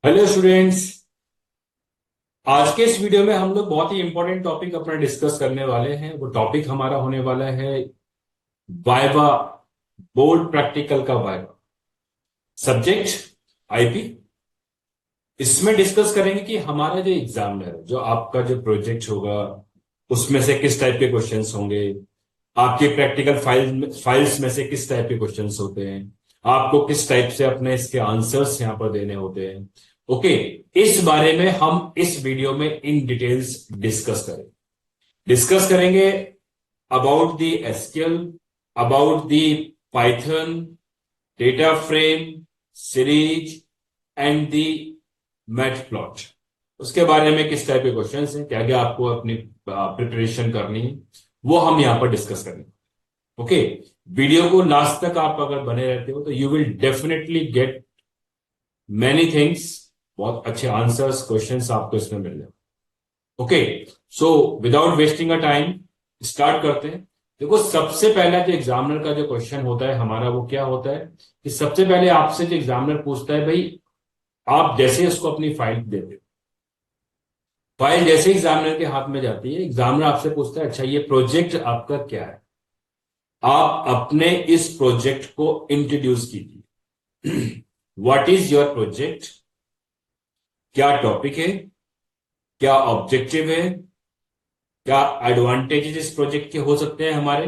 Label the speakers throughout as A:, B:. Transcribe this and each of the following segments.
A: Hello students. आज के इस वीडियो में हम लोग बहुत ही इंपॉर्टेंट टॉपिक अपना डिस्कस करने वाले हैं। वो टॉपिक हमारा होने वाला है वाइवा, बोर्ड प्रैक्टिकल का वाइवा। Subject IP. इसमें डिस्कस करेंगे कि हमारा जो एग्जामिनर है, जो आपका जो प्रोजेक्ट होगा, उसमें से किस टाइप के क्वेश्चंस होंगे। आपके प्रैक्टिकल फाइल्स में से किस टाइप के क्वेश्चंस होते हैं। आपको किस टाइप से अपने इसके आंसर्स यहां पर देने होते हैं। ओके। इस बारे में हम इस वीडियो में इन डिटेल्स डिस्कस करेंगे about the SQL, about the Python, data frame, series and the matplot. उसके बारे में किस टाइप के क्वेश्चंस हैं, क्या क्या आपको अपनी प्रिपरेशन करनी है, वो हम यहां पर डिस्कस करेंगे। ओके। वीडियो को लास्ट तक आप अगर बने रहते हो तो you will definitely get many things. बहुत अच्छे आंसर्स, क्वेश्चंस आपको इसमें मिल जाए। Okay. So without wasting a time start करते हैं। देखो, सबसे पहला जो एग्जामिनर का जो क्वेश्चन होता है हमारा, वो क्या होता है कि सबसे पहले आपसे जो एग्जामिनर पूछता है, भाई आप जैसे उसको अपनी फाइल देते हो, फाइल जैसे एग्जामिनर के हाथ में जाती है, एग्जामिनर आपसे पूछता है, अच्छा ये प्रोजेक्ट आपका क्या है, आप अपने इस प्रोजेक्ट को इंट्रोड्यूस कीजिए। व्हाट इज योर प्रोजेक्ट, क्या टॉपिक है, क्या ऑब्जेक्टिव है, क्या एडवांटेजेस इस प्रोजेक्ट के हो सकते हैं हमारे,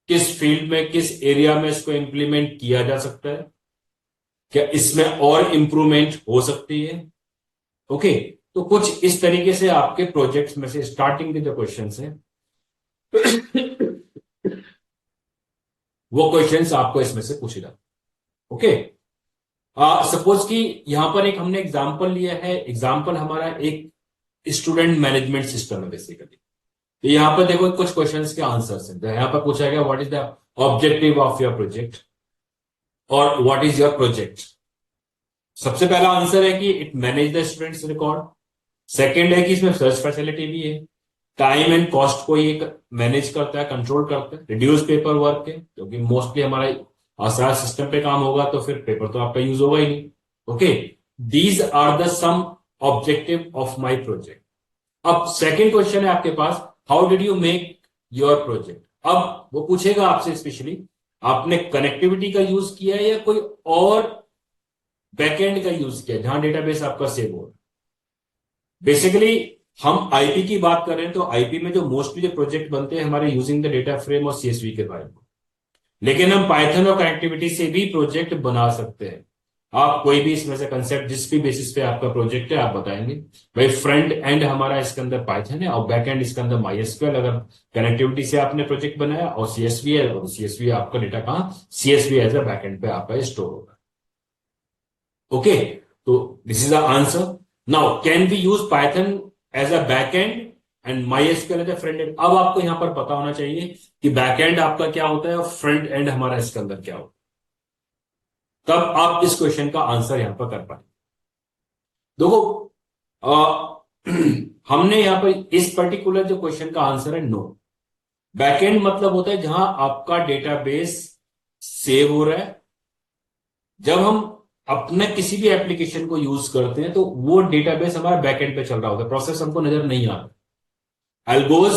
A: किस फील्ड में, किस एरिया में इसको इंप्लीमेंट किया जा सकता है, क्या इसमें और इंप्रूवमेंट हो सकती है। ओके। तो कुछ इस तरीके से आपके प्रोजेक्ट्स में से स्टार्टिंग के जो क्वेश्चंस हैं, वो क्वेश्चंस आपको इसमें से पूछे जाते हैं। ओके। सपोज कि यहां पर एक हमने एग्जांपल लिया है। एग्जांपल हमारा एक स्टूडेंट मैनेजमेंट सिस्टम है बेसिकली। तो यहां पर देखो कुछ क्वेश्चंस के आंसर्स हैं। तो यहां पर पूछा गया, what is the objective of your project और व्हाट इज योर प्रोजेक्ट। सबसे पहला आंसर है कि it manage the students record. Second है कि इसमें सर्च फैसिलिटी भी है। टाइम एंड कॉस्ट को ये मैनेज करता है, कंट्रोल करता है। रिड्यूस पेपर वर्क है, क्योंकि मोस्टली हमारा आसान सिस्टम पे काम होगा तो फिर पेपर तो आपका यूज होगा ही नहीं। Okay. These are the some objective of my project. अब सेकेंड क्वेश्चन है आपके पास, how did you make your project. अब वो पूछेगा आपसे स्पेशली, आपने कनेक्टिविटी का यूज किया है या कोई और बैकएंड का यूज किया जहां डेटाबेस आपका सेव हो। बेसिकली हम आईपी की बात कर रहे हैं, तो आईपी में जो मोस्टली जो प्रोजेक्ट बनते हैं हमारे यूजिंग द डेटा फ्रेम और सीएसवी के बारे में। लेकिन हम पाइथन और कनेक्टिविटी से भी प्रोजेक्ट बना सकते हैं। आप कोई भी इसमें से कंसेप्ट जिस भी बेसिस पे आपका प्रोजेक्ट है आप बताएंगे। भाई फ्रंट एंड हमारा इसके अंदर पाइथन है और बैक एंड इसके अंदर माईएसक्यूएल। अगर कनेक्टिविटी से आपने प्रोजेक्ट बनाया और सीएसवी है, और सीएसवी आपका डेटा कहां, CSV as a back end पे आपका स्टोर होगा। ओके। तो this is the answer. Now can be use Python as a back end and MySQL as a front end. अब आपको यहां पर पता होना चाहिए कि बैक एंड आपका क्या होता है और फ्रंट एंड हमारा इसके अंदर क्या होता है, तब आप इस क्वेश्चन का आंसर यहां पर कर पाए। देखो, अ, हमने यहां पर इस पर्टिकुलर जो क्वेश्चन का आंसर है नो। बैकएंड मतलब होता है जहां आपका डेटाबेस सेव हो रहा है। जब हम अपने किसी भी एप्लीकेशन को यूज करते हैं तो वो डेटाबेस हमारा बैकएंड पे चल रहा होता है, प्रोसेस हमको नजर नहीं आ रहा। एल्गोज,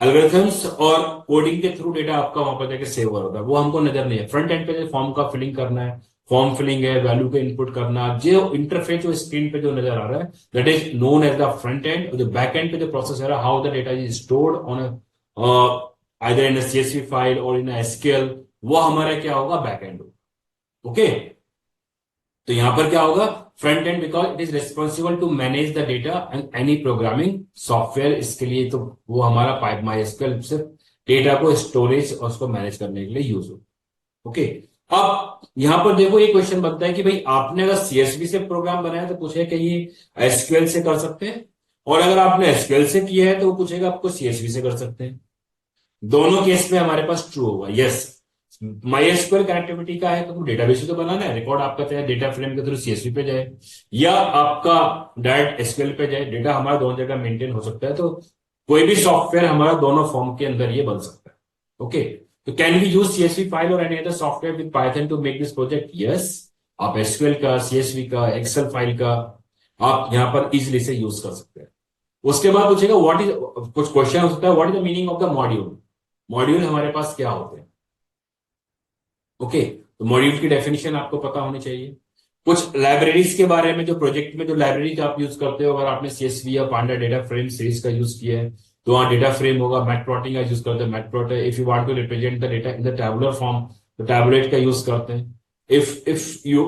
A: एल्गोरिथम्स और कोडिंग के थ्रू डेटा आपका वहां पर जाके सेव हो रहा है, वो हमको नजर नहीं है। फ्रंट एंड पे फॉर्म का फिलिंग करना है, फॉर्म फिलिंग है, वैल्यू के इनपुट करना, जो इंटरफेस जो स्क्रीन पे जो नजर आ रहा है, that is known as the front end. जो बैक एंड पे जो प्रोसेस है, how the data is stored on either in CSV file और इन एसक्यूएल, वो हमारा क्या होगा, बैक एंड होगा। ओके। तो यहां पर क्या होगा, front end, because it is responsible to manage the data and any programming software. इसके लिए तो वो हमारा पाइप माई एसक्यूएल से डेटा को स्टोरेज और उसको मैनेज करने के लिए यूज हो। ओके। अब यहां पर देखो ये क्वेश्चन बनता है कि भाई आपने अगर सीएसवी से प्रोग्राम बनाया तो पूछेगा कि ये एसक्यूएल से कर सकते हैं, और अगर आपने एसक्यूएल से किया है तो वो पूछेगा आपको सीएसवी से कर सकते हैं। दोनों केस में हमारे पास ट्रू होगा, यस। माईएसक्यूएल कनेक्टिविटी का है तो डेटाबेस तो बनाना है, रिकॉर्ड आपका चाहे डेटा फ्रेम के थ्रू सीएसवी पे जाए या आपका डायरेक्ट एसक्यूएल पे जाए, डेटा हमारा दोनों जगह मेंटेन हो सकता है। तो कोई भी सॉफ्टवेयर हमारा दोनों फॉर्म के अंदर ये बन सकता है। ओके। तो can we use CSV file और any other software with Python to make this project, yes. आप एसक्यूएल का, सीएसवी का, एक्सेल फाइल का आप यहां पर इजिली से यूज कर सकते हैं। उसके बाद पूछेगा व्हाट इज, कुछ क्वेश्चन हो सकता है, what is the meaning of the module. Module हमारे पास क्या होते हैं? ओके, तो मॉड्यूल की डेफिनेशन आपको पता होनी चाहिए। कुछ लाइब्रेरीज के बारे में, जो प्रोजेक्ट में जो लाइब्रेरीज आप यूज करते हो, अगर आपने सीएसवी या पांडा डेटा फ्रेम सीरीज का यूज किया है तो वहां डेटा फ्रेम होगा। मैटप्लॉटिंग का यूज करते हैं, matplotter. If you want to represent the data in the tabular form तो टैबुलेट का यूज करते हैं। If you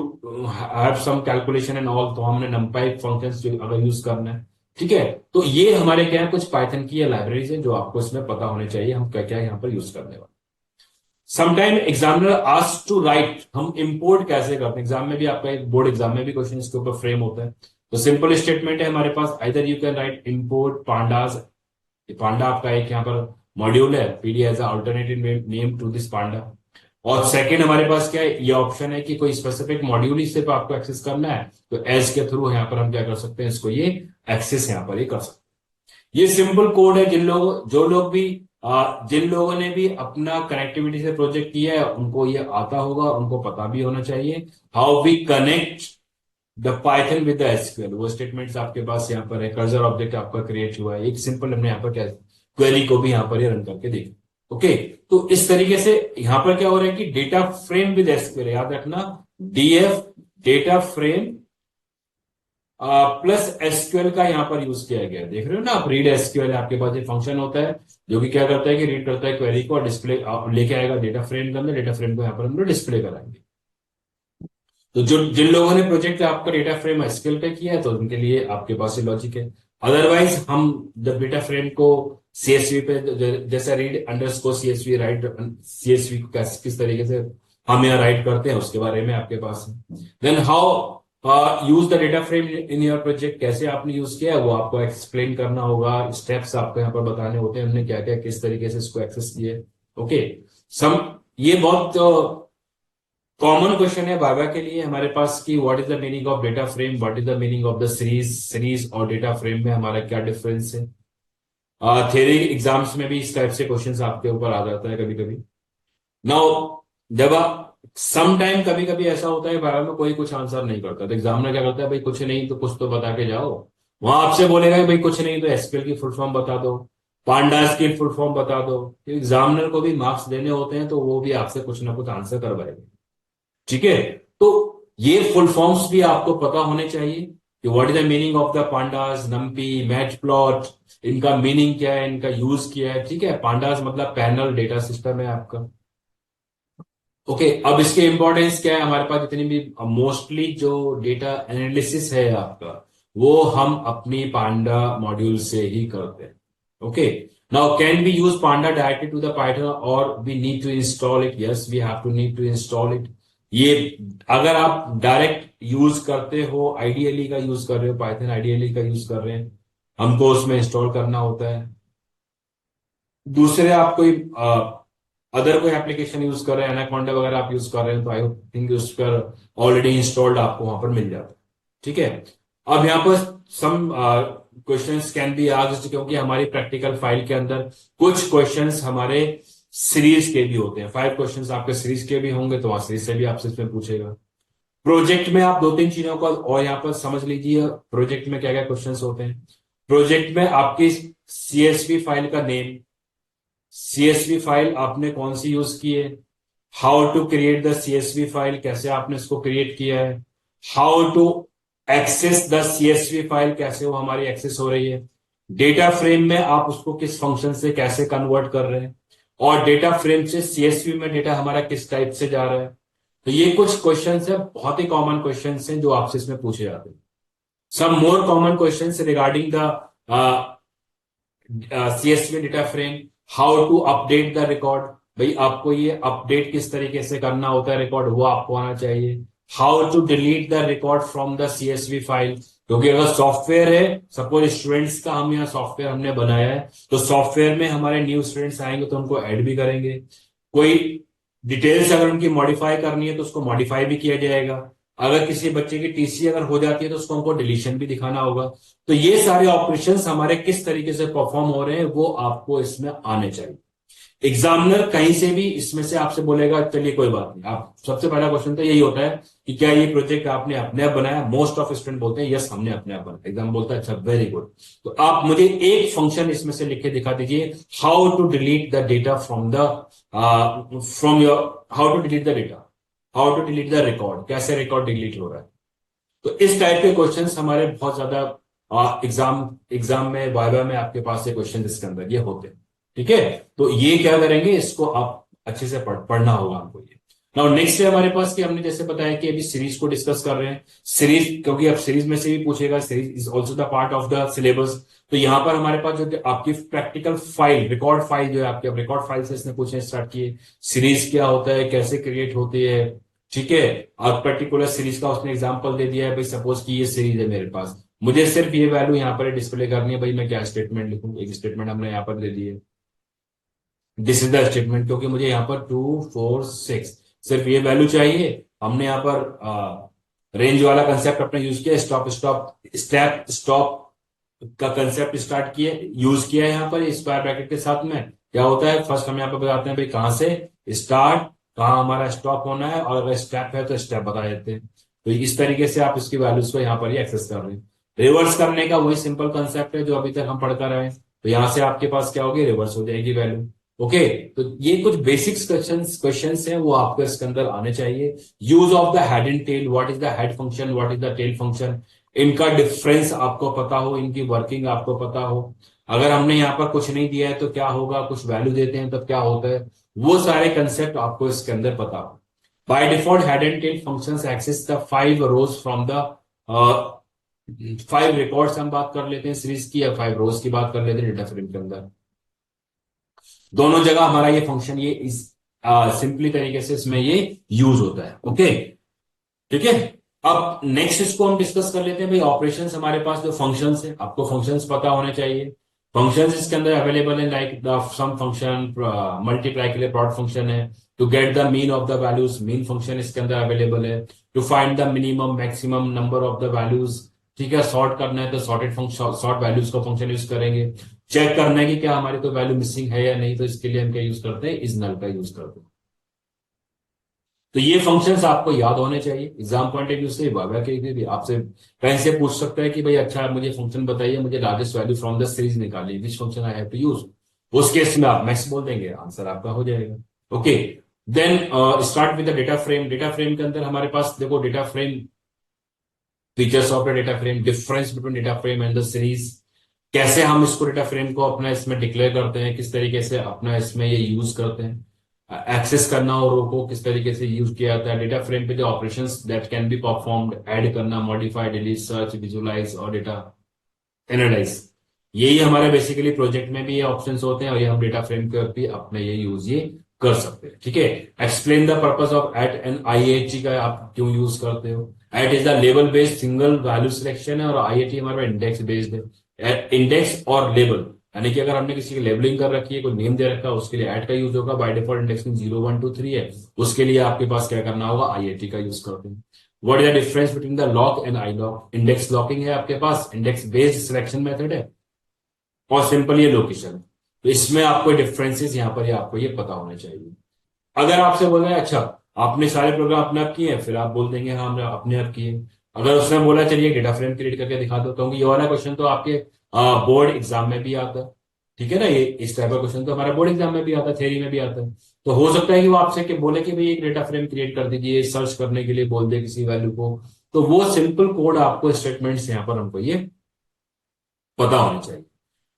A: have some calculation and all तो हमने नंपाई फंक्शंस अगर यूज करना है, ठीक है। तो ये हमारे क्या है, कुछ पाइथन की लाइब्रेरीज है जो आपको इसमें पता होने चाहिए, हम क्या क्या यहाँ पर यूज करने वाले। Sometime examiner ask to write, हम इंपोर्ट कैसे करते हैं। एग्जाम में भी आपका एक बोर्ड एग्जाम में भी क्वेश्चन इसके ऊपर फ्रेम होता है। तो सिंपल स्टेटमेंट है हमारे पास, either you can write import pandas. Panda आपका एक यहाँ पर मॉड्यूल है, PD as alternative name to this panda. और सेकंड हमारे पास क्या है, ये ऑप्शन है कि कोई स्पेसिफिक मॉड्यूल ही सिर्फ आपको एक्सेस करना है तो एज के थ्रू यहाँ पर हम क्या कर सकते हैं, इसको ये एक्सेस यहाँ पर ही कर सकते हैं। ये सिंपल कोड है। जिन लोगों ने भी अपना कनेक्टिविटी से प्रोजेक्ट किया है उनको ये आता होगा, उनको पता भी होना चाहिए how we connect the Python with the SQL. वो स्टेटमेंट्स आपके पास यहाँ पर है। कर्सर ऑब्जेक्ट आपका क्रिएट हुआ है, एक सिंपल हमने यहाँ पर क्या क्वेरी को भी यहाँ पर रन करके देखा। ओके, तो इस तरीके से यहां पर क्या हो रहा है कि डेटा फ्रेम विद एसक्यूएल, याद रखना DF data frame plus SQL का यहां पर यूज किया गया। देख रहे हो ना आप, रीड एसक्यूएल आपके पास एक फंक्शन होता है जो कि क्या करता है कि रीड करता है क्वेरी को और डिस्प्ले लेके आएगा डेटा फ्रेम के अंदर। डेटा फ्रेम को यहां पर हम लोग डिस्प्ले कराएंगे। तो जो जिन लोगों ने प्रोजेक्ट आपका डेटा फ्रेम एसक्यूएल पे किया है तो उनके लिए आपके पास ये लॉजिक है। अदरवाइज हम जब डेटा फ्रेम को सीएसवी पे जैसा read underscore CSV right, CSV को किस तरीके से हम यहाँ राइट करते हैं उसके बारे में आपके पास है। Then how use the data frame in your project, कैसे आपने यूज किया है वो आपको एक्सप्लेन करना होगा। स्टेप्स आपको यहाँ पर बताने होते हैं, हमने क्या क्या किस तरीके से इसको एक्सेस किए। ओके, सम ये बहुत कॉमन क्वेश्चन है वाइवा के लिए हमारे पास कि what is the meaning of data frame, what is the meaning of the series और डेटा फ्रेम में हमारा क्या डिफरेंस है। थ्योरी एग्जाम्स में भी इस टाइप से क्वेश्चंस आपके ऊपर आ जाता है कभी कभी। नाउ जब सम टाइम कभी कभी ऐसा होता है वाइवा में कोई कुछ आंसर नहीं करता तो एग्जामिनर क्या करता है, भाई कुछ नहीं तो कुछ तो बता के जाओ। वहां आपसे बोलेगा भाई कुछ नहीं तो एसक्यूएल की फुल फॉर्म बता दो, पांडास की फुल फॉर्म बता दो। एग्जामिनर को भी मार्क्स देने होते हैं तो वो भी आपसे कुछ ना कुछ आंसर करवाएगा, ठीक है। तो ये फुल फॉर्म्स भी आपको पता होने चाहिए कि what is the meaning of the pandas, NumPy, matplot, इनका मीनिंग क्या है, इनका यूज क्या है, ठीक है। पांडास मतलब पैनल डेटा सिस्टम है आपका। ओके, अब इसके इंपॉर्टेंस क्या है, हमारे पास जितनी भी मोस्टली जो डेटा एनालिसिस है आपका वो हम अपनी पांडा मॉड्यूल से ही करते हैं। Okay, now can be use panda directly to the Python और we need to install it. Yes, we have to need to install it. ये अगर आप डायरेक्ट यूज करते हो, आइडियली का यूज कर रहे हो, पाइथन आइडियली का यूज कर रहे हैं, हमको उसमें इंस्टॉल करना होता है। दूसरे आप कोई अदर कोई एप्लीकेशन यूज कर रहे हैं, एनाकोंडा वगैरह आप यूज कर रहे हैं तो आई थिंक उस पर ऑलरेडी इंस्टॉल्ड आपको वहां पर मिल जाता है, ठीक है। अब यहाँ पर some questions can be asked, क्योंकि हमारी प्रैक्टिकल फाइल के अंदर कुछ क्वेश्चंस हमारे सीरीज के भी होते हैं। 5 क्वेश्चंस आपके सीरीज के भी होंगे तो वहां सीरीज से भी आपसे इसमें पूछेगा। प्रोजेक्ट में आप 2-3 चीजों को और यहाँ पर समझ लीजिए, प्रोजेक्ट में क्या क्या क्वेश्चंस होते हैं। प्रोजेक्ट में आपकी सीएसवी फाइल का नेम, सीएसवी फाइल आपने कौन सी यूज की है, how to create the CSV file, कैसे आपने इसको क्रिएट किया है, how to access the CSV file, कैसे वो हमारी एक्सेस हो रही है, डेटा फ्रेम में आप उसको किस फंक्शन से कैसे कन्वर्ट कर रहे हैं, और डेटा फ्रेम से सीएसवी में डेटा हमारा किस टाइप से जा रहा है। तो ये कुछ क्वेश्चंस है, बहुत ही कॉमन क्वेश्चंस हैं जो आपसे इसमें पूछे जाते हैं। Some more common questions regarding the CSV data frame, how to update the record, भाई आपको ये अपडेट किस तरीके से करना होता है रिकॉर्ड, वो आपको आना चाहिए। How to delete the record from the CSV file, क्योंकि अगर सॉफ्टवेयर है, सपोज स्टूडेंट्स का हम यहाँ सॉफ्टवेयर हमने बनाया है तो सॉफ्टवेयर में हमारे न्यू स्टूडेंट्स आएंगे तो उनको ऐड भी करेंगे। कोई डिटेल्स अगर उनकी मॉडिफाई करनी है तो उसको मॉडिफाई भी किया जाएगा। अगर किसी बच्चे की टीसी अगर हो जाती है तो उसको हमको डिलीशन भी दिखाना होगा। तो ये सारे ऑपरेशंस हमारे किस तरीके से परफॉर्म हो रहे हैं वो आपको इसमें आने चाहिए। एग्जामिनर कहीं से भी इसमें से आपसे बोलेगा चलिए कोई बात नहीं, आप सबसे पहला क्वेश्चन तो यही होता है कि क्या ये प्रोजेक्ट आपने अपने आप बनाया। मोस्ट ऑफ स्टूडेंट बोलते हैं यस हमने अपने आप बनाया। एग्जाम बोलता है अच्छा वेरी गुड, तो आप मुझे एक फंक्शन इसमें से लिख के दिखा दीजिए, how to delete the data from the from your, how to delete the data, how to delete the record, कैसे रिकॉर्ड डिलीट हो रहा है। तो इस टाइप के क्वेश्चंस हमारे बहुत ज्यादा एग्जाम एग्जाम में वाइवा में आपके पास ये क्वेश्चन इसके अंदर ये होते हैं। ठीक है, तो ये क्या करेंगे, इसको आप अच्छे से पढ़ना होगा हमको ये। नाउ नेक्स्ट है हमारे पास कि हमने जैसे बताया कि अभी सीरीज को डिस्कस कर रहे हैं। सीरीज क्योंकि अब सीरीज में से भी पूछेगा, series is also the part of the syllabus. तो यहां पर हमारे पास जो आपकी प्रैक्टिकल फाइल, रिकॉर्ड फाइल जो है आपके, अब रिकॉर्ड फाइल से इसने पूछने स्टार्ट किए, सीरीज क्या होता है, कैसे क्रिएट होती है। ठीक है, और पर्टिकुलर सीरीज का उसने एग्जांपल दे दिया है, भाई सपोज कि ये सीरीज है मेरे पास, मुझे सिर्फ ये वैल्यू यहाँ पर डिस्प्ले करनी है, भाई मैं क्या स्टेटमेंट लिखूं, एक स्टेटमेंट हमने यहाँ पर दे दी है, दिस इज द स्टेटमेंट, क्योंकि मुझे यहाँ पर 2 4 6 सिर्फ ये वैल्यू चाहिए। हमने यहाँ पर रेंज वाला कंसेप्ट अपना यूज किया, स्टॉप स्टॉप स्टेप स्टॉप का कंसेप्ट स्टार्ट किया, यूज किया है यहाँ पर स्क्वायर ब्रैकेट के साथ में। क्या होता है, फर्स्ट हम यहाँ पर बताते हैं भाई कहां से स्टार्ट, कहां हमारा स्टॉप होना है, और अगर स्टेप है तो स्टेप बता देते हैं। तो इस तरीके से आप इसकी वैल्यूज को यहाँ पर ही एक्सेस कर रहे हैं। रिवर्स करने का वही सिंपल कंसेप्ट है जो अभी तक हम पढ़कर रहे हैं। तो यहां से आपके पास क्या होगी, रिवर्स हो जाएगी वैल्यू। ओके, तो ये कुछ बेसिक्स क्वेश्चंस हैं वो आपको इसके अंदर आने चाहिए। Use of the head and tail, what is the head function, what is the tail function, इनका डिफरेंस आपको पता हो, इनकी वर्किंग आपको पता हो। अगर हमने यहाँ पर कुछ नहीं दिया है तो क्या होगा, कुछ वैल्यू देते हैं तब क्या होता है, वो सारे कंसेप्ट आपको इसके अंदर पता हो। By default head and tail functions access the 5 rows from the 5 records हम बात कर लेते हैं सीरीज की, या 5 रोज की बात कर लेते हैं डेटा फ्रेम के अंदर। दोनों जगह हमारा ये फंक्शन ये इस सिंपली तरीके से इसमें ये यूज होता है। ओके, ठीक है। अब नेक्स्ट इसको हम डिस्कस कर लेते हैं भाई ऑपरेशंस। हमारे पास जो फंक्शंस है, आपको फंक्शंस पता होने चाहिए। फंक्शंस इसके अंदर अवेलेबल है, like the sum function, multiply के लिए प्लॉट फंक्शन है, to get the mean of the values mean function इसके अंदर अवेलेबल है, to find the minimum maximum number of the values. ठीक है, सॉर्ट करना है तो सॉर्टेड फंक्शन, सॉर्ट वैल्यूज का फंक्शन यूज करेंगे। चेक करना है कि क्या हमारी कोई वैल्यू मिसिंग है या नहीं, तो इसके लिए हम क्या यूज करते हैं, इज नल का यूज करते हैं। तो ये फंक्शंस आपको याद होने चाहिए। एग्जाम पॉइंट ऑफ व्यू से वाइवा के लिए भी आपसे कहीं से पूछ सकता है कि भाई अच्छा मुझे फंक्शन बताइए, मुझे largest value from the series निकालिए, which function I have to use. उस केस में आप मैक्स बोल देंगे, आंसर आपका हो जाएगा। Okay, then start with the data frame. Data frame के अंदर हमारे पास देखो data frame, features of the data frame, difference between data frame and the series, कैसे हम इसको डेटा फ्रेम को अपना इसमें डिक्लेयर करते हैं, किस तरीके से अपना इसमें ये यूज करते हैं, एक्सेस करना और को किस तरीके से यूज किया जाता है। डेटा फ्रेम पे जो operations that can be performed, add करना, मॉडिफाई, डिलीट, सर्च, विजुलाइज और डेटा एनालाइज, यही हमारे बेसिकली प्रोजेक्ट में भी ये ऑप्शंस होते हैं, और ये हम डेटा फ्रेम के भी अपने ये यूज ये कर सकते हैं। ठीक है, explain the purpose of at and iat का आप क्यों यूज करते हो। At is the label based single value selection है, और आईएटी हमारा इंडेक्स बेस्ड है। इंडेक्स और लेबल यानी कि अगर हमने किसी की लेबलिंग कर रखी है, कोई नेम दे रखा है, उसके लिए ऐड का यूज होगा। बाय डिफॉल्ट इंडेक्सिंग 0 1 2 3 है, उसके लिए आपके पास क्या करना होगा, आईआईटी का यूज करते हैं। What is the difference between the lock and I lock. Index locking है आपके पास, इंडेक्स बेस्ड सिलेक्शन मेथड है, और सिंपल ये लोकेशन। तो इसमें आपको डिफरेंसेस यहाँ पर आपको ये पता होने चाहिए। अगर आपसे बोला है अच्छा आपने सारे प्रोग्राम अपने आप किए हैं, फिर आप बोल देंगे हाँ हमने अपने आप किए। अगर उसने बोला चलिए डेटा फ्रेम क्रिएट करके दिखा दो, क्योंकि ये वाला क्वेश्चन तो आपके बोर्ड एग्जाम में भी आता है। ठीक है ना, ये इस टाइप का क्वेश्चन तो हमारा बोर्ड एग्जाम में भी आता है, थ्योरी में भी आता है। तो हो सकता है कि वो आपसे कि बोले कि भाई एक डेटा फ्रेम क्रिएट कर दीजिए, सर्च करने के लिए बोल दे किसी वैल्यू को, तो वो सिंपल कोड आपको स्टेटमेंट्स यहाँ पर हमको ये पता होना चाहिए।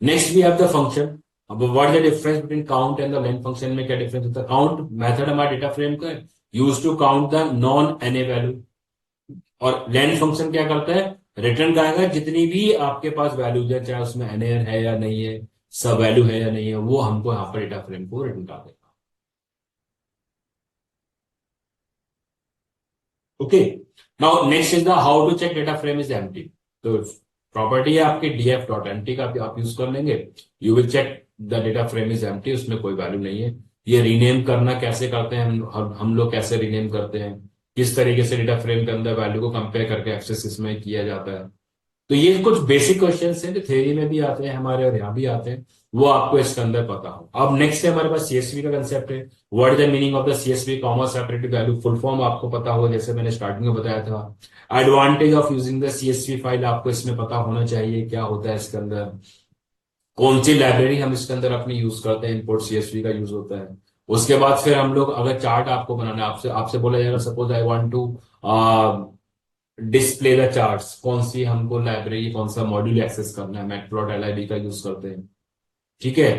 A: Next we have the function. अब what is the difference between count and the len function में क्या डिफरेंस होता है। काउंट मेथड हमारा डेटा फ्रेम का use to count the non NA value, और लेन फंक्शन क्या करता है, रिटर्न करेगा जितनी भी आपके पास वैल्यूज है, चाहे उसमें एनए है या नहीं है, सब वैल्यू है या नहीं है, वो हमको यहाँ पर डेटा फ्रेम को रिटर्न कर देगा। Okay, now next is the how to check data frame is empty. तो प्रॉपर्टी है आपकी डीएफ डॉट एम्प्टी का आप यूज कर लेंगे। You will check the data frame is empty, उसमें कोई वैल्यू नहीं है। ये रीनेम करना कैसे करते हैं हम लोग कैसे रीनेम करते हैं, किस तरीके से डेटा फ्रेम के अंदर वैल्यू को कंपेयर करके एक्सेस इसमें किया जाता है। तो ये कुछ बेसिक क्वेश्चंस हैं जो थ्योरी में भी आते हैं हमारे और यहाँ भी आते हैं, वो आपको इसके अंदर पता हो। अब नेक्स्ट है हमारे पास सीएसवी का कंसेप्ट है। What is the meaning of the CSV, comma separated value, full form आपको पता हो, जैसे मैंने स्टार्टिंग में बताया था। Advantage of using the CSV file आपको इसमें पता होना चाहिए, क्या होता है इसके अंदर, कौन सी लाइब्रेरी हम इसके अंदर अपनी यूज करते हैं, इंपोर्ट सीएसवी का यूज होता है। उसके बाद फिर हम लोग अगर चार्ट आपको बनाना है, आपसे आपसे बोला जाएगा suppose I want to display the charts, कौन सी हमको लाइब्रेरी, कौन सा मॉड्यूल एक्सेस करना है, मैटप्लॉट एलआईबी का यूज करते हैं। ठीक है।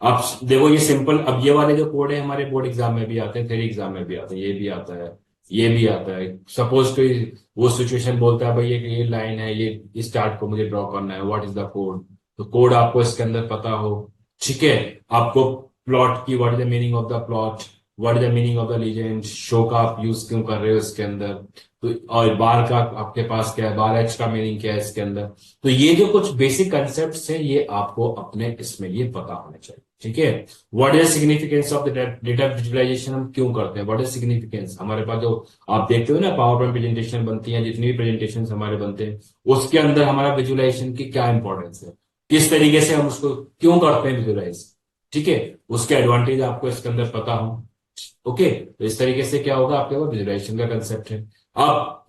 A: अब देखो ये सिंपल, अब ये वाले जो कोड है हमारे बोर्ड एग्जाम में भी आते हैं, थ्योरी एग्जाम में भी आते हैं, ये भी आता है, ये भी आता है। सपोज कोई वो सिचुएशन बोलता है भाई ये लाइन है, ये इस चार्ट को मुझे ड्रॉ करना है, व्हाट इज द कोड, तो कोड आपको इसके अंदर पता हो। ठीक है। आपको प्लॉट की what is the meaning of the plot, what is the meaning of the legend, show का आप यूज क्यों कर रहे हो इसके अंदर, तो और बार का आपके पास क्या है, बार एच का मीनिंग क्या है इसके अंदर। तो ये जो कुछ बेसिक कंसेप्ट हैं ये आपको अपने इसमें ये पता होने चाहिए। ठीक है। What is significance of the data visualisation, हम क्यों करते हैं, व्हाट इज सिग्निफिकेंस, हमारे पास जो आप देखते हो ना पावर पॉइंट प्रेजेंटेशन बनती है, जितनी भी प्रेजेंटेशन हमारे बनते हैं उसके अंदर हमारा विजुअलाइजेशन की क्या इंपॉर्टेंस है, किस तरीके से हम उसको क्यों करते हैं विजुअलाइज। ठीक है। उसके एडवांटेज आपको इसके अंदर पता हो। ओके, तो इस तरीके से क्या होगा, आपके पास विजुअलाइजेशन का कंसेप्ट है। अब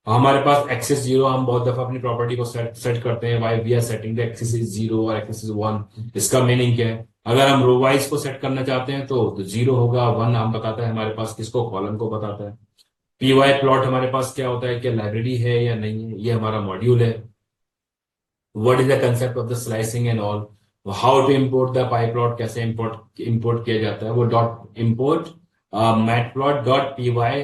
A: हमारे पास एक्सेस जीरो, हम बहुत दफा अपनी प्रॉपर्टी को सेट करते हैं, why we are setting the axis is zero और एक्सेस इज वन, इसका मीनिंग क्या है। अगर हम रो वाइज को सेट करना चाहते हैं तो जीरो होगा, वन हम बताता है हमारे पास किसको, कॉलम को बताता है। पीवाई प्लॉट हमारे पास क्या होता है, क्या लाइब्रेरी है या नहीं है, ये हमारा मॉड्यूल है। What is the concept of the slicing and all, how to import the pyplot, कैसे इंपोर्ट किया जाता है, वो dot import matplot dot P Y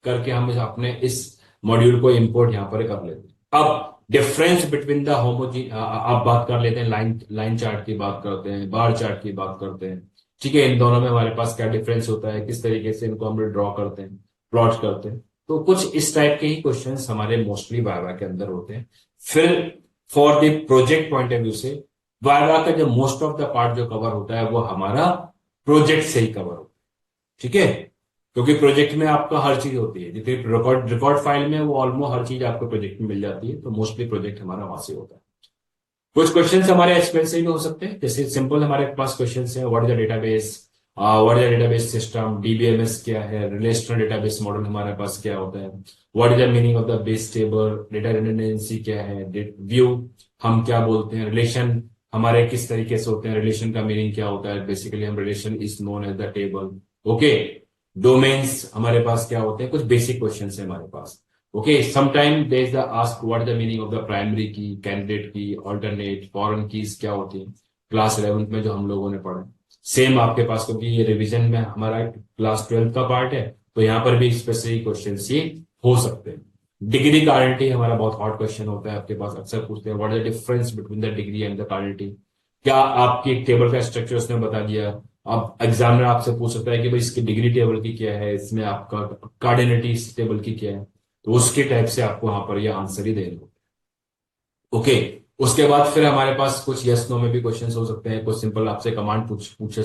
A: करके हम अपने इस मॉड्यूल को इंपोर्ट यहां पर कर लेते हैं। अब डिफरेंस बिटवीन द होमोजी, आप बात कर लेते हैं, लाइन लाइन चार्ट की बात करते हैं, बार चार्ट की बात करते हैं। ठीक है। इन दोनों में हमारे पास क्या डिफरेंस होता है, किस तरीके से इनको हम ड्रॉ करते हैं, प्लॉट करते हैं। तो कुछ इस टाइप के ही क्वेश्चंस हमारे मोस्टली वाइवा के अंदर होते हैं। फिर for the project point of view से वाइवा का जो मोस्ट ऑफ द पार्ट जो कवर होता है वो हमारा प्रोजेक्ट से ही कवर होता है। ठीक है। क्योंकि प्रोजेक्ट में आपका हर चीज होती है, जितनी रिकॉर्ड रिकॉर्ड फाइल में वो ऑलमोस्ट हर चीज आपको प्रोजेक्ट में मिल जाती है, तो मोस्टली प्रोजेक्ट हमारा वहां से होता है। कुछ क्वेश्चंस हमारे एक्सपेल से भी हो सकते हैं, जैसे सिंपल हमारे पास क्वेश्चंस हैं, what is the database, what is the database system, DBMS क्या है, रिलेशनल डेटाबेस मॉडल हमारे पास क्या होता है, what is the meaning of the base table, data redundancy क्या है, व्यू हम क्या बोलते हैं, रिलेशन हमारे किस तरीके से होते हैं, रिलेशन का मीनिंग क्या होता है, बेसिकली हम relation is known as the table. Okay. Domains हमारे पास क्या होते हैं, कुछ बेसिक क्वेश्चन है हमारे पास। Okay. Sometime there is the ask what the meaning of the primary key, candidate key, alternate, foreign keys क्या होती है, क्लास 11th में जो हम लोगों ने पढ़ा। सेम आपके पास, क्योंकि ये रिवीजन में हमारा क्लास 12th का पार्ट है, तो यहाँ पर भी स्पेसिफिक क्वेश्चन ये हो सकते हैं। डिग्री कार्डिनिटी हमारा बहुत हॉट क्वेश्चन होता है, आपके पास अक्सर पूछते हैं what is the difference between the degree and the cardinality. क्या आपकी टेबल का स्ट्रक्चर उसने बता दिया, अब एग्जामिनर आपसे पूछ सकता है कि भाई इसकी डिग्री टेबल की क्या है, इसमें आपका कार्डिनिटी टेबल की क्या है, तो उसके टाइप से आपको वहां पर ये आंसर ही देने होते हैं। ओके। उसके बाद फिर हमारे पास कुछ यस नो में भी क्वेश्चंस हो सकते हैं, कुछ सिंपल आपसे कमांड पूछ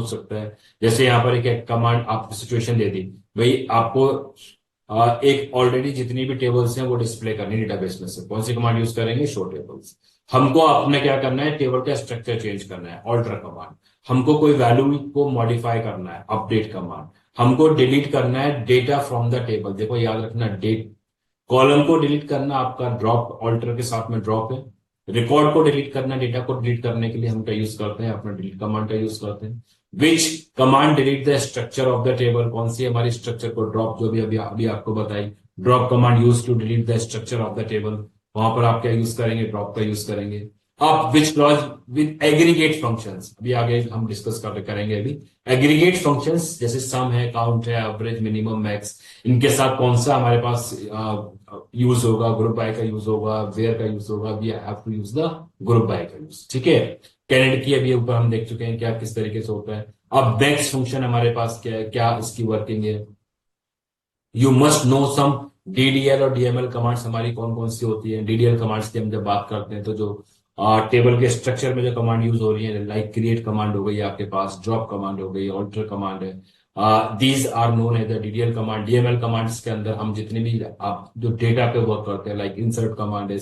A: सकता है। जैसे यहाँ पर एक कमांड आपको सिचुएशन दे दी, भाई आपको एक ऑलरेडी जितनी भी टेबल्स हैं वो डिस्प्ले करनी डेटाबेस में से, कौन सी कमांड यूज करेंगे, शो टेबल्स। हमको अपने क्या करना है, टेबल का स्ट्रक्चर चेंज करना है, ऑल्टर कमांड। हमको कोई वैल्यू को मॉडिफाई करना है, अपडेट कमांड। हमको डिलीट करना है डेटा फ्रॉम द टेबल, देखो याद रखना, डेट कॉलम को डिलीट करना आपका ड्रॉप ऑल्टर के साथ में ड्रॉप है। रिकॉर्ड को डिलीट करना, डेटा को डिलीट करने के लिए हम क्या यूज करते हैं, अपना डिलीट कमांड का यूज करते हैं। विच command delete the structure of the table, कौन सी हमारी स्ट्रक्चर को ड्रॉप, जो भी अभी अभी आपको बताई, drop command use to delete the structure of the table, वहां पर आप क्या यूज करेंगे, ड्रॉप का यूज करेंगे। अब विच क्लॉज विद एग्रीगेट फंक्शंस, अभी आगे हम डिस्कस करेंगे अभी। एग्रीगेट फंक्शंस जैसे सम है, काउंट है, एवरेज, मिनिमम, मैक्स, इनके साथ कौन सा हमारे पास यूज होगा, ग्रुप बाय का यूज होगा, वेयर का यूज होगा, we have to use the group by का यूज। ठीक है। कैनेड की अभी ऊपर हम देख चुके हैं क्या किस तरीके से होता है। अब नेक्स्ट फंक्शन हमारे पास क्या है, क्या इसकी वर्किंग है, you must know some DDL और डीएमएल कमांड्स हमारी कौन कौन सी होती है। डीडीएल कमांड्स की हम जब बात करते हैं तो जो टेबल के स्ट्रक्चर में जो कमांड यूज हो रही है, लाइक क्रिएट कमांड हो गई आपके पास, ड्रॉप कमांड हो गई, ऑल्टर कमांड है, these are known as the DDL command. DML commands के अंदर हम जितने भी आप जो डेटा पे वर्क करते हैं, लाइक इंसर्ट कमांड है,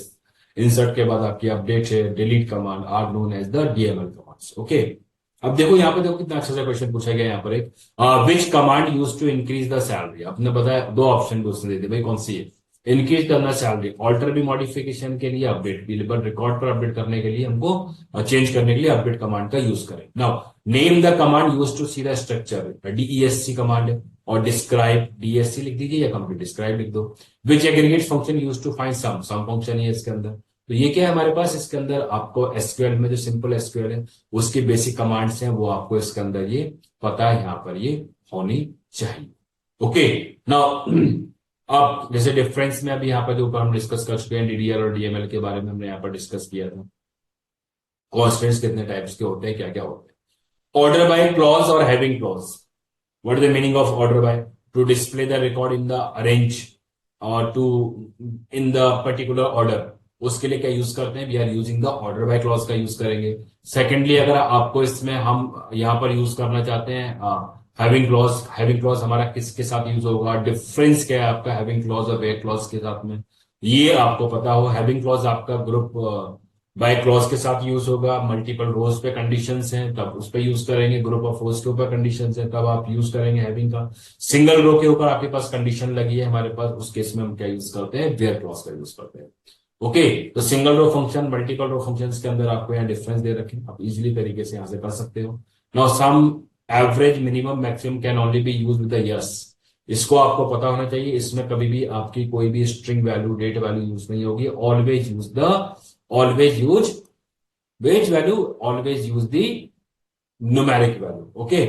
A: इंसर्ट के बाद आपकी अपडेट है, delete command are known as the DML commands. Okay, अब देखो यहाँ पे, देखो कितना अच्छा सा क्वेश्चन पूछा गया यहाँ पर एक, which command use to increase the salary. आपने बताया दो ऑप्शन उसने दे दिए भाई, कौन सी है? इंक्रीज करना सैलरी, ऑल्टर भी मॉडिफिकेशन के लिए, अपडेट भी, बट रिकॉर्ड पर अपडेट करने के लिए हमको चेंज करने के लिए अपडेट कमांड का यूज करें। Now name the command use to see the structure, DESC command है, और डिस्क्राइब, डीएससी लिख दीजिए या कंप्लीट डिस्क्राइब लिख दो। Which aggregate function use to find sum function है इसके अंदर। तो ये क्या है हमारे पास, इसके अंदर आपको एसक्यूएल में जो सिंपल एसक्यूएल है उसकी बेसिक कमांड्स हैं, वो आपको इसके अंदर ये पता है, यहां पर ये होनी चाहिए। ओके, नाउ अब जैसे डिफरेंस में अभी यहाँ पर जो ऊपर हम डिस्कस कर चुके हैं, डीडीएल और डीएमएल के बारे में हमने यहाँ पर डिस्कस किया था, कॉन्स्टेंट्स कितने टाइप्स के होते हैं, क्या क्या होते हैं। ऑर्डर बाय क्लॉज और having clause, what is the meaning of order by? To display the record in the arrange और to in the particular order, उसके लिए क्या यूज करते हैं? We are using the order by clause का use करेंगे। Secondly, अगर आपको इसमें हम यहाँ पर यूज करना चाहते हैं हैविंग क्लॉज, हैविंग क्लॉज हमारा किसके साथ यूज होगा? डिफरेंस क्या है आपका हैविंग क्लॉज और वेयर क्लॉज के साथ में, ये आपको पता हो। हैविंग क्लॉज आपका ग्रुप बाय क्लॉज के साथ यूज होगा, मल्टीपल रोज पे कंडीशंस हैं तब उस पे यूज करेंगे, ग्रुप ऑफ रोज के ऊपर कंडीशंस हैं तब आप यूज करेंगे हैविंग का। सिंगल रो के ऊपर आपके पास कंडीशन लगी है हमारे पास, उस केस में हम क्या यूज करते हैं? वेयर क्लॉज का यूज करते हैं। ओके, तो सिंगल रो फंक्शन, मल्टीपल रो फंक्शंस के अंदर आपको यहाँ डिफरेंस दे रखे, आप इजीली तरीके से यहां से कर सकते हो। Now sum average minimum maximum can only be use with the yes, इसको आपको पता होना चाहिए। इसमें कभी भी आपकी कोई भी string value, date value use नहीं होगी। Always use wage value, always use the numeric value. Okay,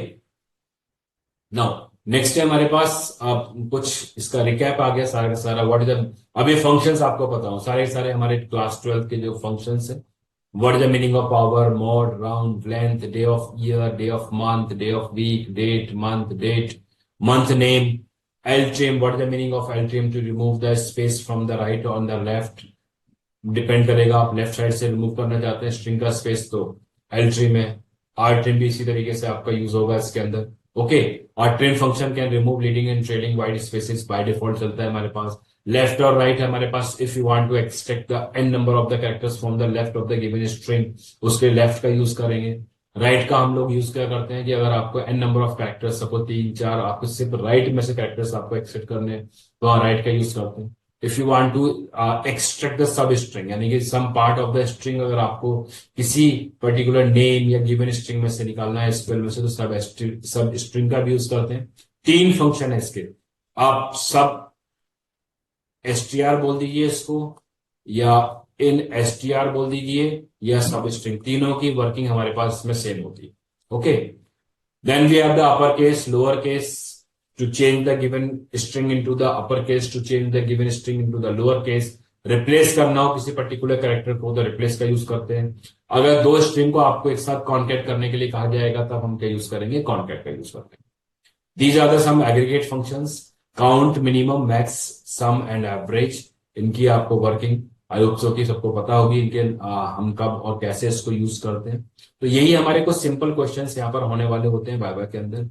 A: now next है हमारे पास आप कुछ इसका रिकैप आ गया सारा का सारा, व्हाट इज द, अब ये फंक्शंस आपको पता हो सारे सारे हमारे क्लास 12 के जो फंक्शंस है। What is the meaning of power, mod, round, length, day of year, day of month, day of week, date, month, date, month name, LTrim, what is the meaning of LTrim? To remove the space from the right on the left, depend करेगा आप left side से remove करना चाहते हैं string का space तो LTrim है। RTrim भी इसी तरीके से आपका यूज होगा इसके अंदर। ओके, और trim function can remove leading and trailing wide spaces, by default चलता है हमारे पास। लेफ्ट और राइट है हमारे पास, if you want to extract the n number of the characters from the left of the given string, उसके left का यूज करेंगे। राइट का हम लोग यूज क्या करते हैं कि अगर आपको n number of characters, suppose 3 4, आपको सिर्फ राइट में से कैरेक्टर्स आपको एक्सेप्ट करने हैं तो राइट का यूज करते हैं। If you want to extract the substring, यानी कि some part of the string, अगर आपको किसी पर्टिकुलर नेम या गिवन स्ट्रिंग में से निकालना है स्पेल में से, तो सब स्ट्रिंग का भी यूज करते हैं। 3 फंक्शन है इसके, आप सब str बोल दीजिए इसको, या इन str बोल दीजिए, या सब स्ट्रिंग, तीनों की वर्किंग हमारे पास इसमें सेम होती है। Okay, then we have the upper case, lower case, to change the given string into the upper case, to change the given string into the lower case, replace करना हो किसी particular character को तो replace का use करते हैं। अगर दो स्ट्रिंग को आपको एक साथ कॉन्कैट करने के लिए कहा जाएगा तब हम क्या यूज करेंगे? कॉन्कैट का यूज करते हैं। These are the some aggregate functions, count, minimum, max, sum and average, इनकी आपको वर्किंग आई होप सो कि सबको पता होगी, इनके हम कब और कैसे इसको यूज करते हैं। तो यही हमारे को सिंपल क्वेश्चंस यहाँ पर होने वाले होते हैं वाइवा के अंदर।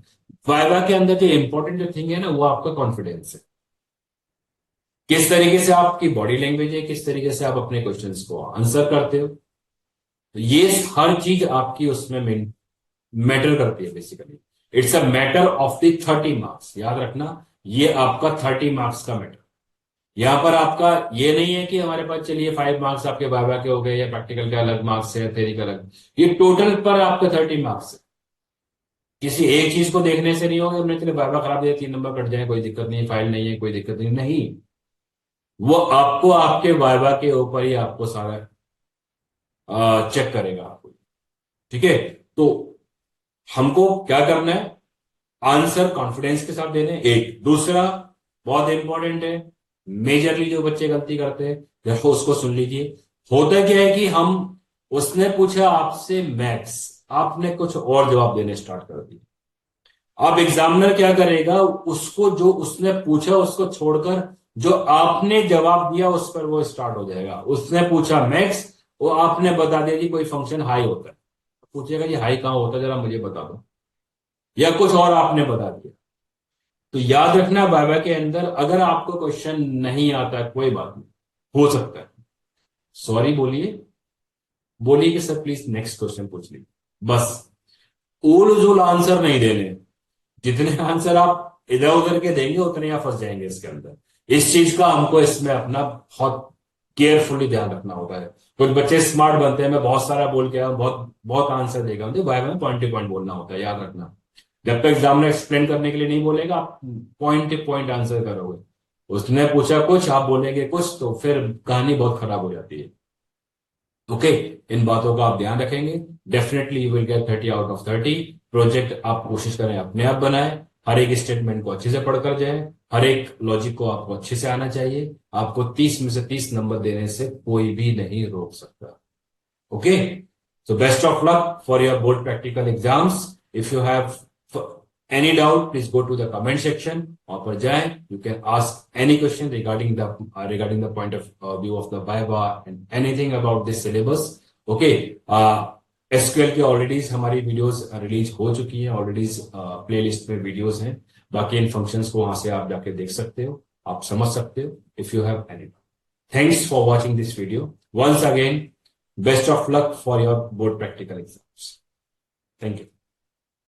A: वाइवा के अंदर जो इंपॉर्टेंट जो थिंग है ना, वो आपका कॉन्फिडेंस है, किस तरीके से आपकी बॉडी लैंग्वेज है, किस तरीके से आप अपने क्वेश्चंस को आंसर करते हो, तो ये हर चीज आपकी उसमें मैटर करती है basically. It's a matter of the 30 marks, याद रखना, ये आपका 30 मार्क्स का मैटर। यहां पर आपका ये नहीं है कि हमारे पास चलिए 5 मार्क्स आपके वाइवा के हो गए या प्रैक्टिकल के अलग मार्क्स है, थ्योरी का अलग, ये टोटल पर आपका 30 मार्क्स है। किसी एक चीज को देखने से नहीं होगा, हमने चलिए वाइवा खराब दिया 3 नंबर कट जाए, कोई दिक्कत नहीं, फाइल नहीं है, कोई दिक्कत नहीं, नहीं, वो आपको आपके वाइवा के ऊपर ही आपको सारा चेक करेगा आपको। ठीक है, तो हमको क्या करना है? आंसर कॉन्फिडेंस के साथ देने, एक। दूसरा बहुत इंपॉर्टेंट है, मेजरली जो बच्चे गलती करते हैं, देखो उसको सुन लीजिए। होता क्या है कि हम, उसने पूछा आपसे मैथ्स, आपने कुछ और जवाब देने स्टार्ट कर दिए। अब एग्जामिनर क्या करेगा? उसको जो उसने पूछा उसको छोड़कर जो आपने जवाब दिया उस पर वो स्टार्ट हो जाएगा। उसने पूछा मैक्स, वो आपने बता दिया कि कोई फंक्शन हाई होता है, पूछेगा ये हाई कहां होता है जरा मुझे बता दो, या कुछ और आपने बता दिया। तो याद रखना वाइवा के अंदर अगर आपको क्वेश्चन नहीं आता, कोई बात नहीं, हो सकता है, सॉरी बोलिए, बोलिए कि सर प्लीज नेक्स्ट क्वेश्चन पूछ लीजिए। बस उल जुल आंसर नहीं देने, जितने आंसर आप इधर उधर के देंगे उतने आप फंस जाएंगे इसके अंदर। इस चीज का हमको इसमें अपना बहुत केयरफुली ध्यान रखना होता है। कुछ बच्चे स्मार्ट बनते हैं, मैं बहुत सारा बोल के आया हूं, बहुत बहुत आंसर देगा, मुझे वाइवा में पॉइंट टू पॉइंट बोलना होता है, याद रखना। जब तक एग्जाम में एक्सप्लेन करने के लिए नहीं बोलेगा, आप पॉइंट टू पॉइंट आंसर करोगे। उसने पूछा कुछ, आप बोलेंगे कुछ, तो फिर कहानी बहुत खराब हो जाती है। ओके, इन बातों का आप ध्यान रखेंगे, definitely you will get 30 out of 30। Project आप कोशिश करें अपने आप बनाएं, हर एक स्टेटमेंट को अच्छे से पढ़कर जाए, हर एक लॉजिक को आपको अच्छे से आना चाहिए। आपको 30 में से 30 नंबर देने से कोई भी नहीं रोक सकता। Okay, so best of luck for your board practical exams. If you have any doubt, please go to the comment section. वहां पर जाएं, you can ask any question regarding the point of view of the Viva and anything about this syllabus. Okay, SQL की already हमारी videos release हो चुकी हैं, already playlist में videos हैं। बाकी इन फंक्शंस को वहां से आप जाके देख सकते हो, आप समझ सकते हो। If you have any, thanks for watching this video once again. Best of luck for your board practical exams. Thank you.